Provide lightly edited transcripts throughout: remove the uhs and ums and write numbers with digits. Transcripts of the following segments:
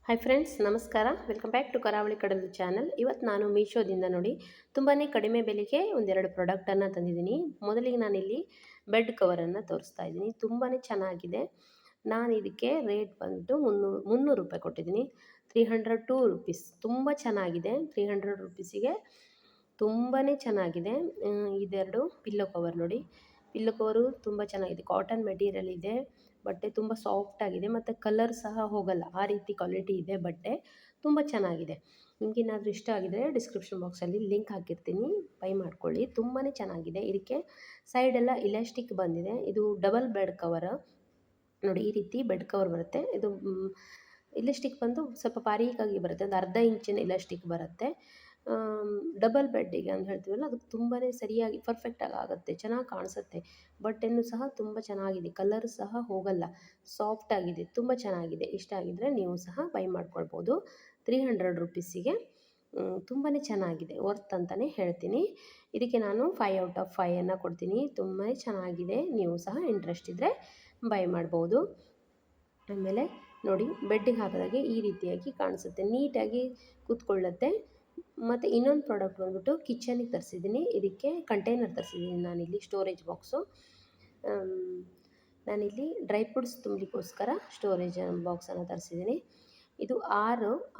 Hi friends, ನಮಸ್ಕಾರ. Welcome back to ಕರಾವಳಿ ಕಡಲು ಚಾನಲ್. ಇವತ್ತು ನಾನು ಮೀಶೋದಿಂದ ನೋಡಿ ತುಂಬಾ ಕಡಿಮೆ ಬೆಲೆಗೆ ಒಂದೆರಡು ಪ್ರಾಡಕ್ಟನ್ನು ತಂದಿದ್ದೀನಿ. ಮೊದಲಿಗೆ ನಾನಿಲ್ಲಿ ಬೆಡ್ ಕವರನ್ನು ತೋರಿಸ್ತಾ ಇದ್ದೀನಿ. ತುಂಬಾ ಚೆನ್ನಾಗಿದೆ. ನಾನು ಇದಕ್ಕೆ ರೇಟ್ ಬಂದು ಮುನ್ನೂರು ರೂಪಾಯಿ ಕೊಟ್ಟಿದ್ದೀನಿ. 302 ರುಪೀಸ್. ತುಂಬ ಚೆನ್ನಾಗಿದೆ. 300 ರುಪೀಸಿಗೆ ತುಂಬಾ ಚೆನ್ನಾಗಿದೆ. ಇದೆರಡು ಪಿಲ್ಲೋ ಕವರ್ ನೋಡಿ. ಪಿಲ್ಲೋ ಕವರು ತುಂಬ ಚೆನ್ನಾಗಿದೆ. ಕಾಟನ್ ಮೆಟೀರಿಯಲ್ ಇದೆ. ಬಟ್ಟೆ ತುಂಬ ಸಾಫ್ಟ್ ಆಗಿದೆ ಮತ್ತು ಕಲರ್ ಸಹ ಹೋಗಲ್ಲ, ಆ ರೀತಿ ಕ್ವಾಲಿಟಿ ಇದೆ ಬಟ್ಟೆ. ತುಂಬ ಚೆನ್ನಾಗಿದೆ. ನಿಮಗೇನಾದರೂ ಇಷ್ಟ ಆಗಿದರೆ ಡಿಸ್ಕ್ರಿಪ್ಷನ್ ಬಾಕ್ಸಲ್ಲಿ ಲಿಂಕ್ ಹಾಕಿರ್ತೀನಿ, ಬೈ ಮಾಡ್ಕೊಳ್ಳಿ. ತುಂಬಾ ಚೆನ್ನಾಗಿದೆ. ಇದಕ್ಕೆ ಸೈಡೆಲ್ಲ ಇಲಾಸ್ಟಿಕ್ ಬಂದಿದೆ. ಇದು ಡಬಲ್ ಬೆಡ್ ಕವರ್ ನೋಡಿ. ಈ ರೀತಿ ಬೆಡ್ ಕವರ್ ಬರುತ್ತೆ. ಇದು ಇಲಾಸ್ಟಿಕ್ ಬಂದು ಸ್ವಲ್ಪ ಬಾರೀಕಾಗಿ ಬರುತ್ತೆ. ಒಂದು ಅರ್ಧ ಇಂಚಿನ ಇಲಾಸ್ಟಿಕ್ ಬರುತ್ತೆ. ಡಬಲ್ ಬೆಡ್ಡಿಗೆ ಅಂತ ಹೇಳ್ತೀವಲ್ಲ, ಅದಕ್ಕೆ ತುಂಬಾ ಸರಿಯಾಗಿ ಪರ್ಫೆಕ್ಟಾಗಿ ಆಗುತ್ತೆ, ಚೆನ್ನಾಗಿ ಕಾಣಿಸುತ್ತೆ. ಬಟ್ಟೆನೂ ಸಹ ತುಂಬ ಚೆನ್ನಾಗಿದೆ. ಕಲರ್ ಸಹ ಹೋಗಲ್ಲ, ಸಾಫ್ಟ್ ಆಗಿದೆ, ತುಂಬ ಚೆನ್ನಾಗಿದೆ. ಇಷ್ಟ ಆಗಿದ್ದರೆ ನೀವು ಸಹ ಬೈ ಮಾಡ್ಕೊಳ್ಬೋದು. 300 ರುಪೀಸಿಗೆ ತುಂಬಾ ಚೆನ್ನಾಗಿದೆ. ವರ್ತ್ ಅಂತಲೇ ಹೇಳ್ತೀನಿ. ಇದಕ್ಕೆ ನಾನು 5 ಔಟ್ ಆಫ್ 5 ಅನ್ನು ಕೊಡ್ತೀನಿ. ತುಂಬಾ ಚೆನ್ನಾಗಿದೆ. ನೀವು ಸಹ ಇಂಟ್ರೆಸ್ಟ್ ಇದ್ದರೆ ಬೈ ಮಾಡ್ಬೋದು. ಆಮೇಲೆ ನೋಡಿ, ಬೆಡ್ಡಿಗೆ ಹಾಕಿದಾಗೆ ಈ ರೀತಿಯಾಗಿ ಕಾಣಿಸುತ್ತೆ, ನೀಟಾಗಿ ಕೂತ್ಕೊಳ್ಳುತ್ತೆ. ಮತ್ತು ಇನ್ನೊಂದು ಪ್ರಾಡಕ್ಟ್ ಬಂದ್ಬಿಟ್ಟು ಕಿಚನಿಗೆ ತರಿಸಿದ್ದೀನಿ. ಇದಕ್ಕೆ ಕಂಟೈನರ್ ತರಿಸಿದ್ದೀನಿ ನಾನಿಲ್ಲಿ, ಸ್ಟೋರೇಜ್ ಬಾಕ್ಸು. ನಾನಿಲ್ಲಿ ಡ್ರೈ ಫ್ರೂಟ್ಸ್ ತುಂಬಲಿಕ್ಕೋಸ್ಕರ ಸ್ಟೋರೇಜ್ ಬಾಕ್ಸನ್ನು ತರಿಸಿದ್ದೀನಿ. ಇದು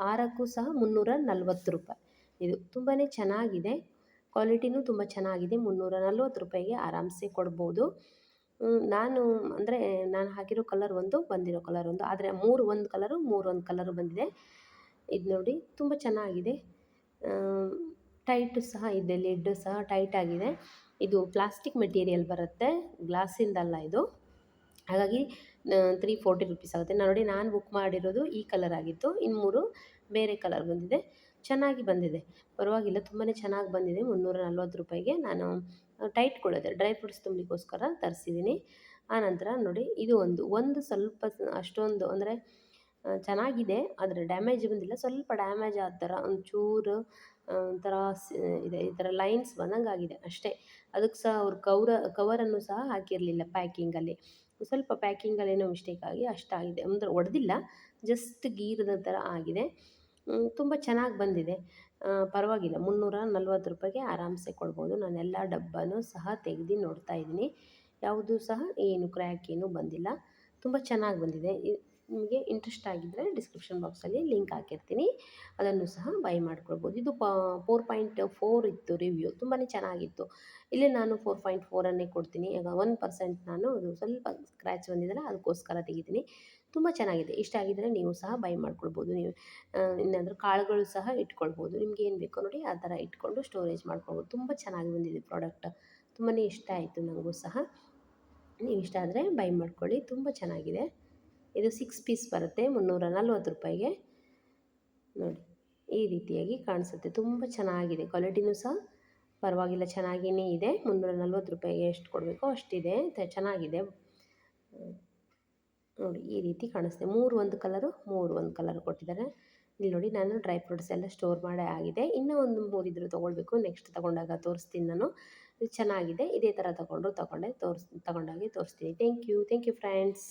ಆರಕ್ಕೂ ಸಹ 340 ರೂಪಾಯಿ. ಇದು ತುಂಬಾ ಚೆನ್ನಾಗಿದೆ. ಕ್ವಾಲಿಟಿನೂ ತುಂಬ ಚೆನ್ನಾಗಿದೆ. 340 ರೂಪಾಯಿಗೆ ಆರಾಮ್ಸೆ ಕೊಡ್ಬೋದು. ನಾನು ಹಾಕಿರೋ ಕಲರ್ ಒಂದು, ಬಂದಿರೋ ಕಲರ್ ಒಂದು, ಆದರೆ ಒಂದು ಕಲರು ಒಂದು ಕಲರು ಬಂದಿದೆ. ಇದು ನೋಡಿ, ತುಂಬ ಚೆನ್ನಾಗಿದೆ. ಟೈಟು ಸಹ ಇದೆ, ಲಿಡ್ ಸಹ ಟೈಟ್ ಆಗಿದೆ. ಇದು ಪ್ಲಾಸ್ಟಿಕ್ ಮೆಟೀರಿಯಲ್ ಬರುತ್ತೆ, ಗ್ಲಾಸಿಂದಲ್ಲ ಇದು. ಹಾಗಾಗಿ 340 ರುಪೀಸ್ ಆಗುತ್ತೆ. ನಾನು ಬುಕ್ ಮಾಡಿರೋದು ಈ ಕಲರ್ ಆಗಿತ್ತು. ಇನ್ನು 3 ಬೇರೆ ಕಲರ್ ಬಂದಿದೆ. ಚೆನ್ನಾಗಿ ಬಂದಿದೆ, ಪರವಾಗಿಲ್ಲ, ತುಂಬಾ ಚೆನ್ನಾಗಿ ಬಂದಿದೆ. 340 ರೂಪಾಯಿಗೆ ನಾನು ಟೈಟ್ಕೊಳ್ಳೋದೆ ಡ್ರೈ ಫ್ರೂಟ್ಸ್ ತುಂಬಲಿಕ್ಕೋಸ್ಕರ ತರಿಸಿದ್ದೀನಿ. ಆನಂತರ ನೋಡಿ, ಇದು ಒಂದು ಸ್ವಲ್ಪ ಅಷ್ಟೊಂದು ಅಂದರೆ ಚೆನ್ನಾಗಿದೆ, ಆದರೆ ಡ್ಯಾಮೇಜ್ ಬಂದಿಲ್ಲ. ಸ್ವಲ್ಪ ಡ್ಯಾಮೇಜ್ ಆದ ಥರ ಒಂಚೂರು ಒಂಥರ ಇದೆ, ಈ ಥರ ಲೈನ್ಸ್ ಬಂದಂಗೆ ಆಗಿದೆ ಅಷ್ಟೇ. ಅದಕ್ಕೆ ಸಹ ಅವ್ರು ಕವರನ್ನು ಸಹ ಹಾಕಿರಲಿಲ್ಲ ಪ್ಯಾಕಿಂಗಲ್ಲಿ. ಸ್ವಲ್ಪ ಪ್ಯಾಕಿಂಗಲ್ಲೇನೋ ಮಿಸ್ಟೇಕ್ ಆಗಿ ಅಷ್ಟಾಗಿದೆ. ಅಂದರೆ ಒಡೆದಿಲ್ಲ, ಜಸ್ಟ್ ಗೀರಿದ ಥರ ಆಗಿದೆ. ತುಂಬ ಚೆನ್ನಾಗಿ ಬಂದಿದೆ. ಪರವಾಗಿಲ್ಲ, 340 ರೂಪಾಯಿಗೆ ಆರಾಮ್ಸೆ ಕೊಡ್ಬೋದು. ನಾನೆಲ್ಲ ಡಬ್ಬನೂ ಸಹ ತೆಗೆದು ನೋಡ್ತಾ ಇದ್ದೀನಿ, ಯಾವುದೂ ಸಹ ಏನು ಕ್ರ್ಯಾಕ್ ಏನೂ ಬಂದಿಲ್ಲ. ತುಂಬ ಚೆನ್ನಾಗಿ ಬಂದಿದೆ. ನಿಮಗೆ ಇಂಟ್ರೆಸ್ಟ್ ಆಗಿದ್ದರೆ ಡಿಸ್ಕ್ರಿಪ್ಷನ್ ಬಾಕ್ಸಲ್ಲಿ ಲಿಂಕ್ ಹಾಕಿರ್ತೀನಿ, ಅದನ್ನು ಸಹ ಬೈ ಮಾಡ್ಕೊಳ್ಬೋದು. ಇದು 4.4 ಇತ್ತು ರಿವ್ಯೂ, ತುಂಬಾ ಚೆನ್ನಾಗಿತ್ತು. ಇಲ್ಲಿ ನಾನು 4.4 ಕೊಡ್ತೀನಿ. ಈಗ 1% ನಾನು ಅದು ಸ್ವಲ್ಪ ಸ್ಕ್ರ್ಯಾಚ್ ಬಂದಿದ್ದಲ್ಲ, ಅದಕ್ಕೋಸ್ಕರ ತೆಗಿತೀನಿ. ತುಂಬ ಚೆನ್ನಾಗಿದೆ. ಇಷ್ಟ ಆಗಿದ್ದರೆ ನೀವು ಸಹ ಬೈ ಮಾಡ್ಕೊಳ್ಬೋದು. ನೀವು ಇನ್ನೇನಾದರೂ ಕಾಳುಗಳು ಸಹ ಇಟ್ಕೊಳ್ಬೋದು. ನಿಮ್ಗೆ ಏನು ಬೇಕೋ ನೋಡಿ ಆ ಥರ ಇಟ್ಕೊಂಡು ಸ್ಟೋರೇಜ್ ಮಾಡ್ಕೊಳ್ಬೋದು. ತುಂಬ ಚೆನ್ನಾಗಿ ಬಂದಿದೆ ಪ್ರಾಡಕ್ಟ್. ತುಂಬಾ ಇಷ್ಟ ಆಯಿತು ನನಗೂ ಸಹ. ನೀವು ಇಷ್ಟ ಆದರೆ ಬೈ ಮಾಡ್ಕೊಳ್ಳಿ, ತುಂಬ ಚೆನ್ನಾಗಿದೆ. ಇದು 6 ಪೀಸ್ ಬರುತ್ತೆ 340 ರೂಪಾಯಿಗೆ. ನೋಡಿ, ಈ ರೀತಿಯಾಗಿ ಕಾಣಿಸುತ್ತೆ. ತುಂಬ ಚೆನ್ನಾಗಿದೆ. ಕ್ವಾಲಿಟಿನೂ ಸಹ ಪರವಾಗಿಲ್ಲ, ಚೆನ್ನಾಗಿಯೇ ಇದೆ. 340 ರೂಪಾಯಿಗೆ ಎಷ್ಟು ಕೊಡಬೇಕೋ ಅಷ್ಟಿದೆ, ಚೆನ್ನಾಗಿದೆ. ನೋಡಿ, ಈ ರೀತಿ ಕಾಣಿಸುತ್ತೆ. ಒಂದು ಕಲರು ಒಂದು ಕಲರ್ ಕೊಟ್ಟಿದ್ದಾರೆ. ಇಲ್ಲಿ ನೋಡಿ, ನಾನು ಡ್ರೈ ಫ್ರೂಟ್ಸ್ ಎಲ್ಲ ಸ್ಟೋರ್ ಮಾಡೇ ಆಗಿದೆ. ಇನ್ನೂ ಒಂದು 3 ಇದ್ರೂ ತೊಗೊಳ್ಬೇಕು. ನೆಕ್ಸ್ಟ್ ತೊಗೊಂಡಾಗ ತೋರಿಸ್ತೀನಿ ನಾನು. ಇದು ಚೆನ್ನಾಗಿದೆ. ಇದೇ ಥರ ತಗೊಂಡಾಗೆ ತೋರಿಸ್ತೀನಿ. Thank you friends.